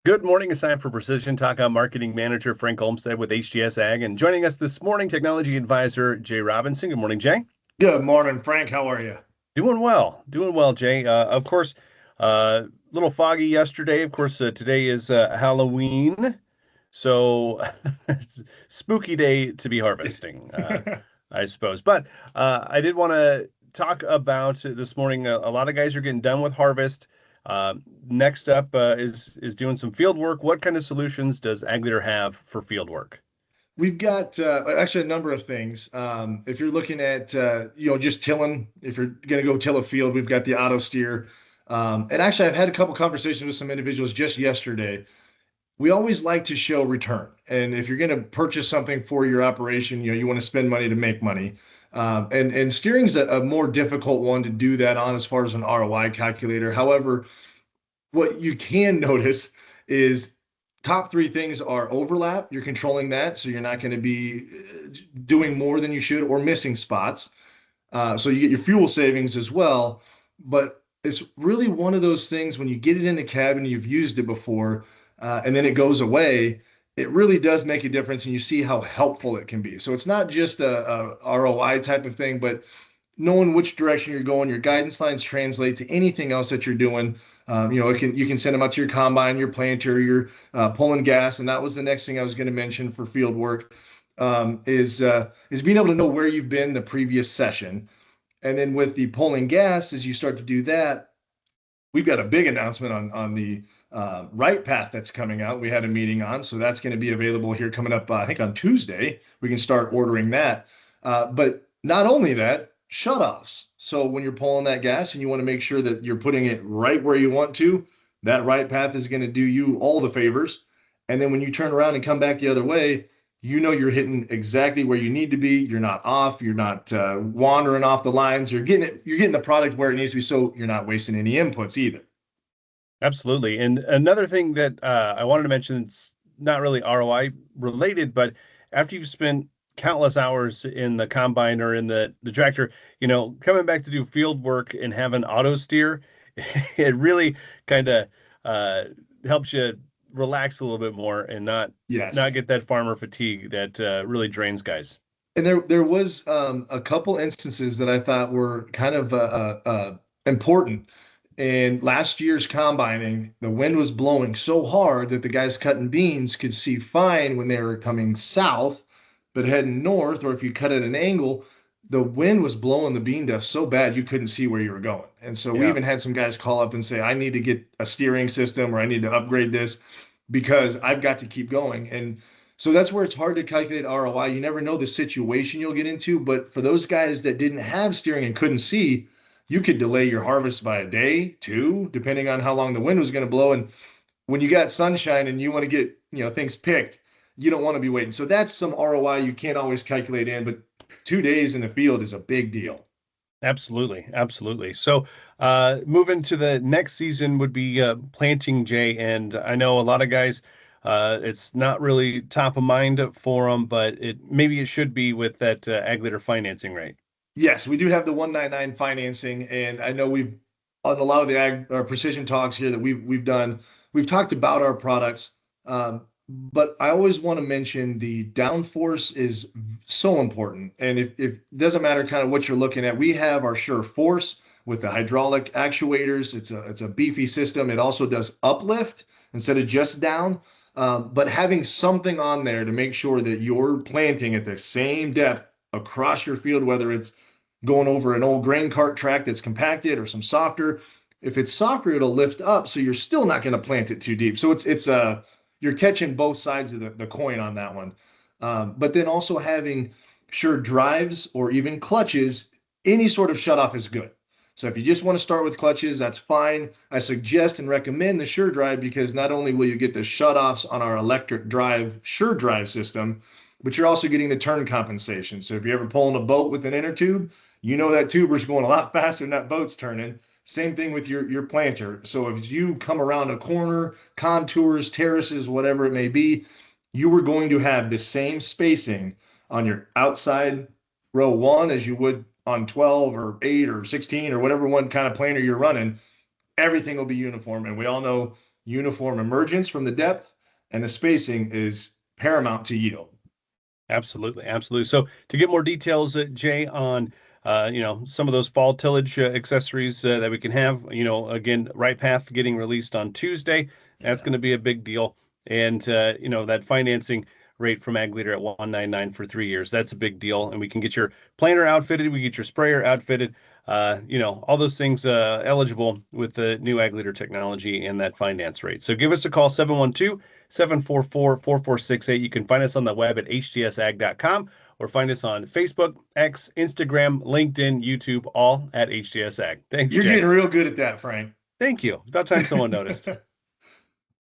Good morning. It's time for Precision Talk. I'm Marketing Manager Frank Olmstead with HGS Ag, and joining us this morning, Technology Advisor Jay Robinson. Good morning, Jay. Good morning, Frank. How are you? Doing well, Jay. Of course, a little foggy yesterday. Of course, today is Halloween, so it's a spooky day to be harvesting, I suppose. But I did want to talk about this morning. A lot of guys are getting done with harvest. Uh, Next up is doing some field work. What kind of solutions does Ag Leader have for field work? We've got actually a number of things. If you're looking at just tilling, if you're going to go till a field, we've got the auto steer. And actually, I've had a couple conversations with some individuals just yesterday. We always like to show return, and if you're going to purchase something for your operation, you want to spend money to make money. And steering's a more difficult one to do that on as far as an ROI calculator. However, what you can notice is top three things are overlap. You're controlling that, so you're not going to be doing more than you should or missing spots. So you get your fuel savings as well. But it's really one of those things when you get it in the cabin, you've used it before, and then it goes away. It really does make a difference, and you see how helpful it can be. So it's not just a ROI type of thing, but knowing which direction you're going, your guidance lines translate to anything else that you're doing. You can send them out to your combine, your planter, your pulling gas, and that was the next thing I was going to mention for field work. Is being able to know where you've been the previous session, and then with the pulling gas, as you start to do that, we've got a big announcement on the right path that's coming out. We had a meeting on, so that's going to be available here coming up. I think on Tuesday we can start ordering that. But not only that, shutoffs. So when you're pulling that gas and you want to make sure that you're putting it right where you want to, that right path is going to do you all the favors. And then when you turn around and come back the other way, you're hitting exactly where you need to be. You're not off. You're not wandering off the lines. You're getting it. You're getting the product where it needs to be. So you're not wasting any inputs either. Absolutely. And another thing that I wanted to mention, it's not really ROI related, but after you've spent countless hours in the combine or in the tractor, coming back to do field work and have an auto steer, it really kind of uh, helps you relax a little bit more and not Yes. get that farmer fatigue that really drains guys. And there was a couple instances that I thought were kind of important. And last year's combining, the wind was blowing so hard that the guys cutting beans could see fine when they were coming south, but heading north, or if you cut at an angle, the wind was blowing the bean dust so bad you couldn't see where you were going. And so we Yeah. even had some guys call up and say, I need to get a steering system or I need to upgrade this because I've got to keep going. And so that's where it's hard to calculate ROI. You never know the situation you'll get into, but for those guys that didn't have steering and couldn't see, you could delay your harvest by a day, two, depending on how long the wind was going to blow. And when you got sunshine and you want to get, things picked, you don't want to be waiting. So that's some ROI you can't always calculate in, but 2 days in the field is a big deal. Absolutely, absolutely. So, moving to the next season would be planting, Jay, and I know a lot of guys, it's not really top of mind for them, but it should be with that ag leader financing rate. Yes, we do have the 199 financing, and I know we've on a lot of the ag precision talks here that we've done, we've talked about our products. But I always want to mention the downforce is so important. And if it doesn't matter kind of what you're looking at, we have our Sure Force with the hydraulic actuators. It's a beefy system. It also does uplift instead of just down. But having something on there to make sure that you're planting at the same depth across your field, whether it's going over an old grain cart track that's compacted or some softer. If it's softer, it'll lift up, so you're still not going to plant it too deep. So it's you're catching both sides of the coin on that one. But then also having sure drives or even clutches, any sort of shutoff is good. So if you just want to start with clutches, that's fine. I suggest and recommend the Sure Drive because not only will you get the shutoffs on our electric drive Sure Drive system, but you're also getting the turn compensation. So if you're ever pulling a boat with an inner tube, you know that tuber's going a lot faster than that boat's turning. Same thing with your planter. So if you come around a corner, contours, terraces, whatever it may be, you are going to have the same spacing on your outside row one as you would on 12 or 8 or 16 or whatever one kind of planter you're running. Everything will be uniform. And we all know uniform emergence from the depth, and the spacing is paramount to yield. Absolutely, absolutely. So to get more details, Jay, on some of those fall tillage accessories that we can have, again, Right Path getting released on Tuesday. That's Yeah. going to be a big deal. And that financing rate from Ag Leader at 199 for 3 years. That's a big deal. And we can get your planter outfitted, we get your sprayer outfitted, all those things eligible with the new Ag Leader technology and that finance rate. So give us a call, 712-744-4468. You can find us on the web at htsag.com or find us on Facebook, X, Instagram, LinkedIn, YouTube, all at HTS Ag. Thanks, You're Jay. getting real good at that, Frank. Thank you. About time someone noticed.